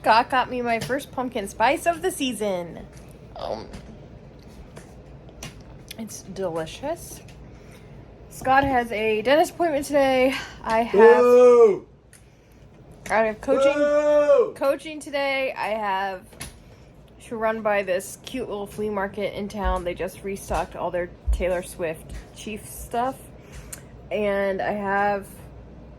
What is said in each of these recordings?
Scott got me my first pumpkin spice of the season. It's delicious. Scott has a dentist appointment today. I have coaching today. I have to run by this cute little flea market in town. They just restocked all their Taylor Swift Chief stuff. And I have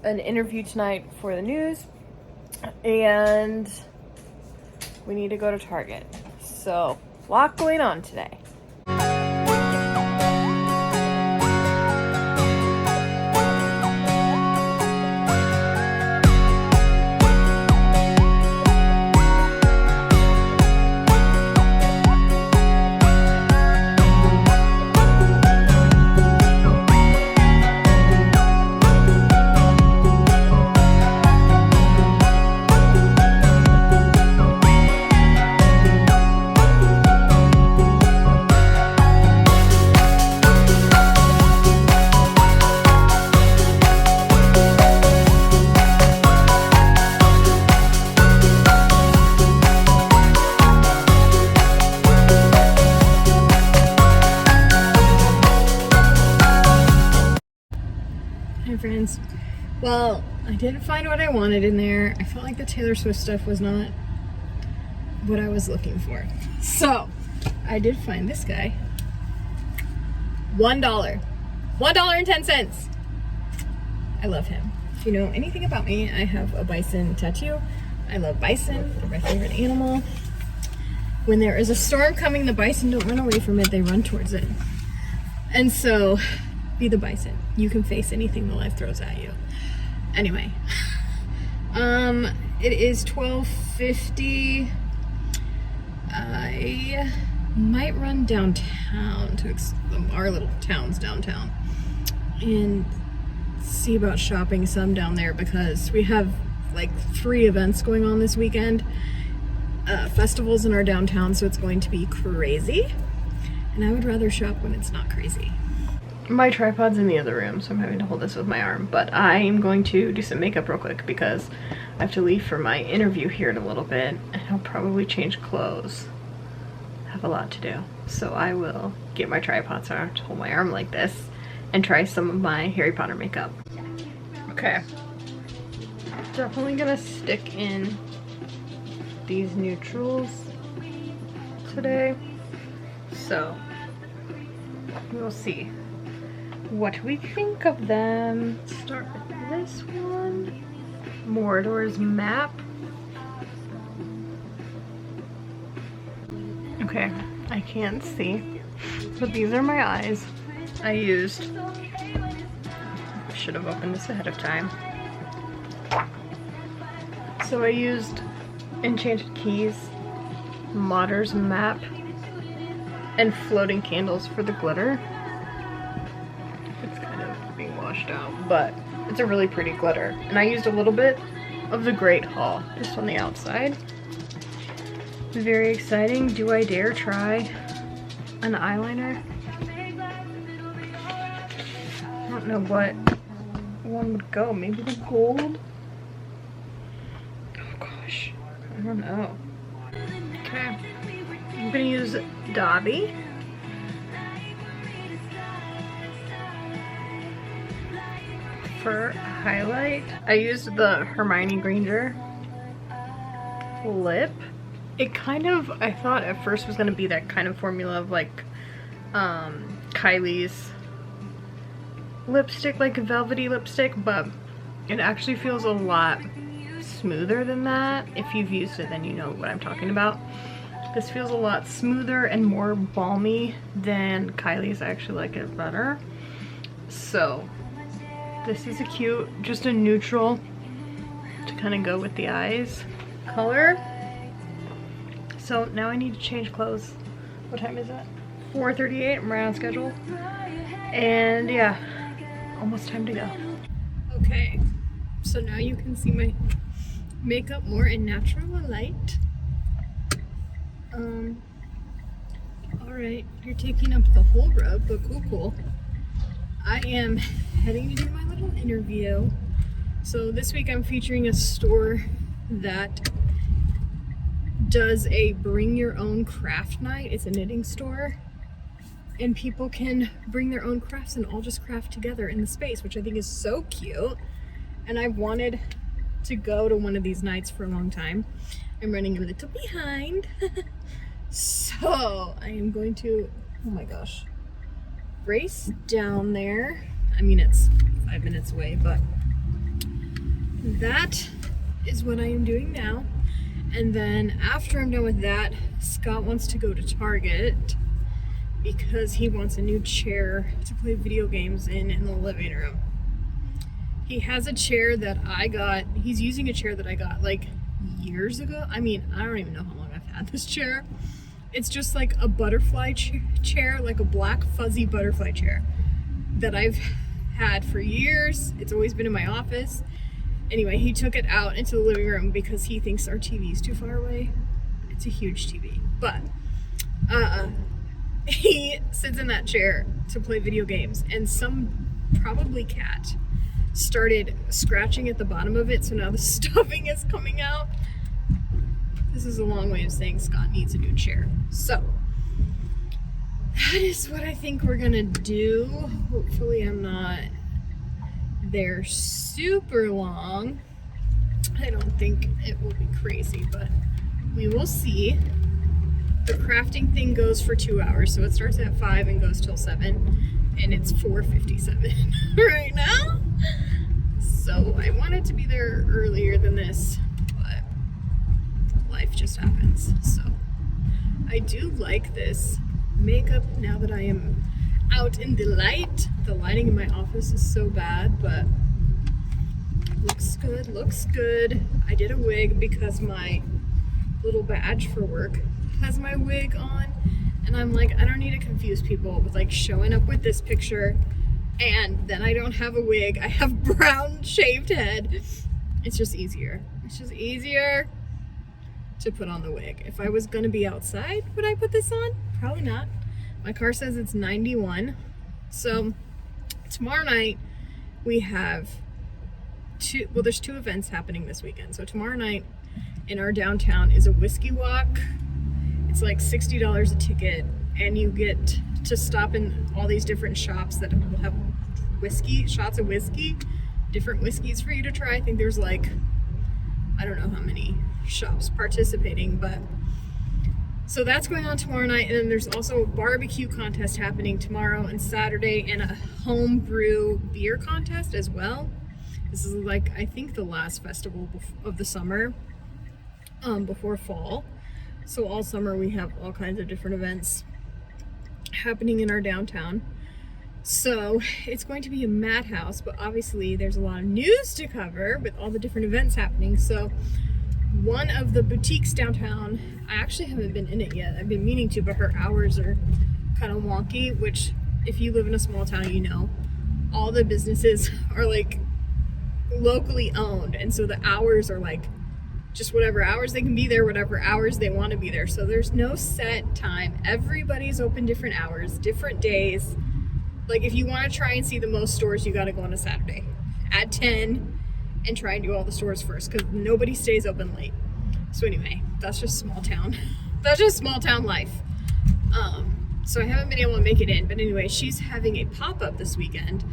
an interview tonight for the news. And we need to go to Target. So, a lot going on today. Hi friends. Well, I didn't find what I wanted in there. I felt like the Taylor Swift stuff was not what I was looking for. So, I did find this guy. $1. $1.10. I love him. If you know anything about me, I have a bison tattoo. I love bison. They're my favorite animal. When there is a storm coming, the bison don't run away from it. They run towards it. And so, be the bison. You can face anything the life throws at you. Anyway, it is 12:50. I might run downtown to our little town's downtown and see about shopping some down there because we have like 3 events going on this weekend. Festivals in our downtown, so it's going to be crazy. And I would rather shop when it's not crazy. My tripod's in the other room, so I'm having to hold this with my arm, but I'm going to do some makeup real quick because I have to leave for my interview here in a little bit, and I'll probably change clothes. I have a lot to do. So I will get my tripod so I don't have to hold my arm like this and try some of my Harry Potter makeup. Okay. Definitely gonna stick in these neutrals today. So, we'll see what we think of them. Start with this one. Mordor's Map. Okay, I can't see, but these are my eyes. I should have opened this ahead of time. So I used Enchanted Keys, Mordor's Map, and Floating Candles for the glitter. Being washed out, but it's a really pretty glitter, and I used a little bit of the Great Hall just on the outside. Very exciting. Do I dare try an eyeliner? I don't know what one would go. Maybe the gold? Oh gosh, I don't know. Okay, I'm gonna use Dobby. For highlight, I used the Hermione Granger lip. It kind of, I thought at first was going to be that kind of formula of like Kylie's lipstick, like a velvety lipstick, but it actually feels a lot smoother than that. If you've used it, then you know what I'm talking about. This feels a lot smoother and more balmy than Kylie's. I actually like it better. So this is a cute, just a neutral to kind of go with the eyes color. So now I need to change clothes. What time is it? 4:38. I'm right on schedule. And yeah, almost time to go. Okay, so now you can see my makeup more in natural light. Alright, you're taking up the whole rug, but cool. I am heading to do my little interview. So this week I'm featuring a store that does a bring your own craft night. It's a knitting store, and people can bring their own crafts and all just craft together in the space, which I think is so cute. And I've wanted to go to one of these nights for a long time. I'm running a little behind. So I am going to, oh my gosh, race down there. I mean, it's 5 minutes away, but that is what I am doing now. And then after I'm done with that, Scott wants to go to Target because he wants a new chair to play video games in the living room. He has a chair that I got. He's using a chair that I got like years ago. I mean, I don't even know how long I've had this chair. It's just like a butterfly chair, like a black fuzzy butterfly chair that I've had for years. It's always been in my office. Anyway, he took it out into the living room because he thinks our TV is too far away. It's a huge TV, but he sits in that chair to play video games, and some probably cat started scratching at the bottom of it, so now the stuffing is coming out. This is a long way of saying Scott needs a new chair. So that is what I think we're gonna do. Hopefully I'm not there super long. I don't think it will be crazy, but we will see. The crafting thing goes for 2 hours, so it starts at 5 and goes till 7, and it's 4:57 right now. So I wanted to be there earlier than this, but life just happens. So I do like this makeup now that I am out in the light. The lighting in my office is so bad, but looks good, looks good. I did a wig because my little badge for work has my wig on, and I'm like, I don't need to confuse people with like showing up with this picture and then I don't have a wig. I have brown shaved head. It's just easier. It's just easier to put on the wig. If I was gonna be outside, would I put this on? Probably not. My car says it's 91. So tomorrow night we have there's 2 events happening this weekend. So tomorrow night in our downtown is a whiskey walk. It's like $60 a ticket, and you get to stop in all these different shops that will have whiskey, shots of whiskey, different whiskeys for you to try. I think there's like, I don't know how many shops participating, but so that's going on tomorrow night. And then there's also a barbecue contest happening tomorrow and Saturday, and a home brew beer contest as well. This is like, I think, the last festival of the summer, before fall. So all summer we have all kinds of different events happening in our downtown. So it's going to be a madhouse, but obviously there's a lot of news to cover with all the different events happening. So one of the boutiques downtown, I actually haven't been in it yet. I've been meaning to, but her hours are kind of wonky, which if you live in a small town, you know, all the businesses are like locally owned. And so the hours are like just whatever hours they can be there, whatever hours they want to be there. So there's no set time. Everybody's open different hours, different days. Like if you want to try and see the most stores, you got to go on a Saturday at 10 and try and do all the stores first, because nobody stays open late. So anyway, that's just small town. That's just small town life. So I haven't been able to make it in, but anyway, she's having a pop-up this weekend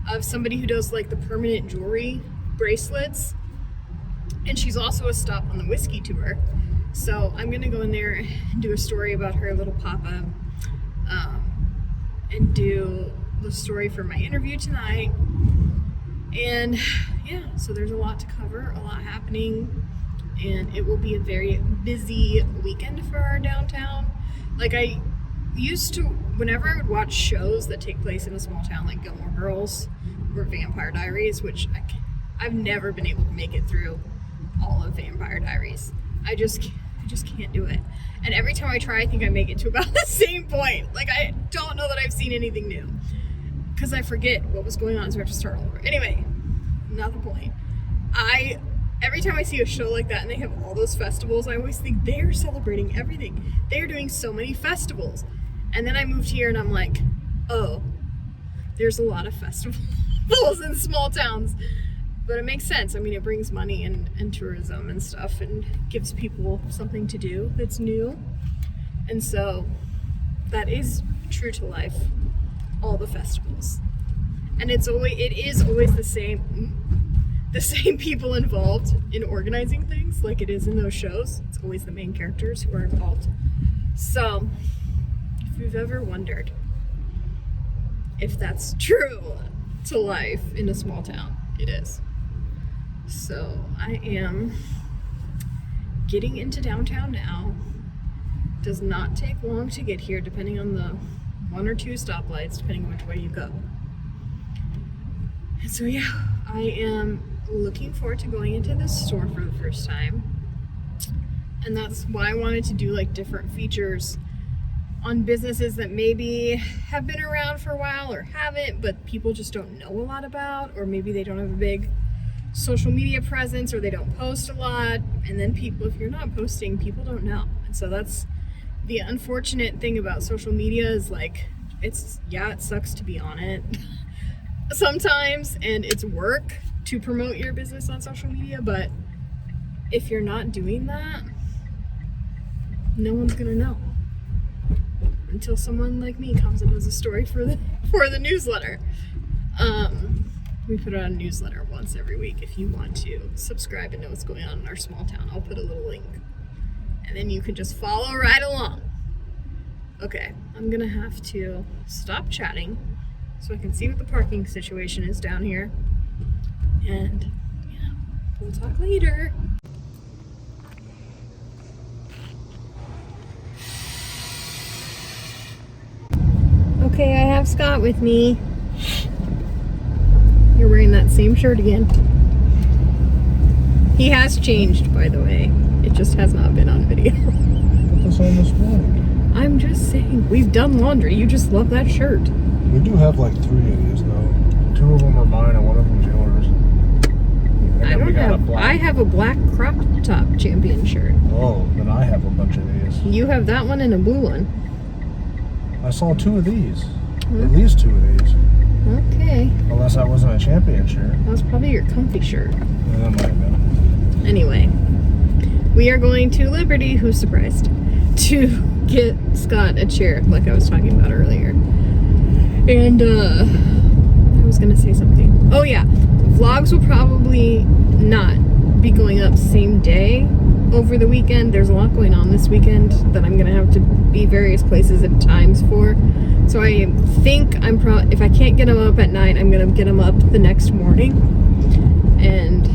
of somebody who does like the permanent jewelry bracelets, and she's also a stop on the whiskey tour. So I'm gonna go in there and do a story about her little pop-up, and do the story for my interview tonight. And yeah, so there's a lot to cover, a lot happening, and it will be a very busy weekend for our downtown. Like I used to, whenever I would watch shows that take place in a small town like Gilmore Girls or Vampire Diaries, which I've never been able to make it through all of Vampire Diaries. I just can't do it. And every time I try, I think I make it to about the same point. Like I don't know that I've seen anything new, because I forget what was going on, so I have to start all over. Anyway, not the point. Every time I see a show like that and they have all those festivals, I always think they're celebrating everything. They're doing so many festivals. And then I moved here and I'm like, oh, there's a lot of festivals in small towns. But it makes sense. I mean, it brings money and tourism and stuff and gives people something to do that's new. And so that is true to life, all the festivals. And it is always the same people involved in organizing things like it is in those shows. It's always the main characters who are involved. So if you've ever wondered if that's true to life in a small town, it is. So I am getting into downtown now. Does not take long to get here, depending on the 1 or 2 stoplights, depending on which way you go. And so yeah, I am looking forward to going into this store for the first time. And that's why I wanted to do like different features on businesses that maybe have been around for a while or haven't, but people just don't know a lot about, or maybe they don't have a big social media presence, or they don't post a lot. And then people, if you're not posting, people don't know. And so that's the unfortunate thing about social media is like, it sucks to be on it sometimes, and it's work to promote your business on social media, but if you're not doing that, no one's gonna know until someone like me comes and does a story for the newsletter. We put out a newsletter once every week. If you want to subscribe and know what's going on in our small town, I'll put a little link, and then you can just follow right along. Okay, I'm gonna have to stop chatting so I can see what the parking situation is down here, and yeah, we'll talk later. Okay, I have Scott with me. You're wearing that same shirt again. He has changed, by the way. It just has not been on video. Put this on display. I'm just saying, we've done laundry. You just love that shirt. We do have like 3 of these though. 2 of them are mine and 1 of them's yours. I have a black crop top champion shirt. Oh, then I have a bunch of these. You have that one and a blue one. I saw 2 of these. At least 2 of these. Okay. Unless that wasn't a champion shirt. That was probably your comfy shirt. Yeah, that might have been. Anyway, we are going to Liberty, who's surprised, to get Scott a chair, like I was talking about earlier. And I was gonna say something. Oh yeah, vlogs will probably not be going up same day over the weekend. There's a lot going on this weekend that I'm gonna have to be various places at times for. So I think if I can't get them up at night, I'm gonna get them up the next morning, and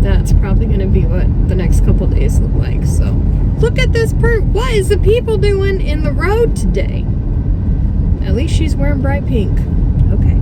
that's probably gonna be what the next couple days look like. So look at this what is the people doing in the road today? At least she's wearing bright pink. Okay.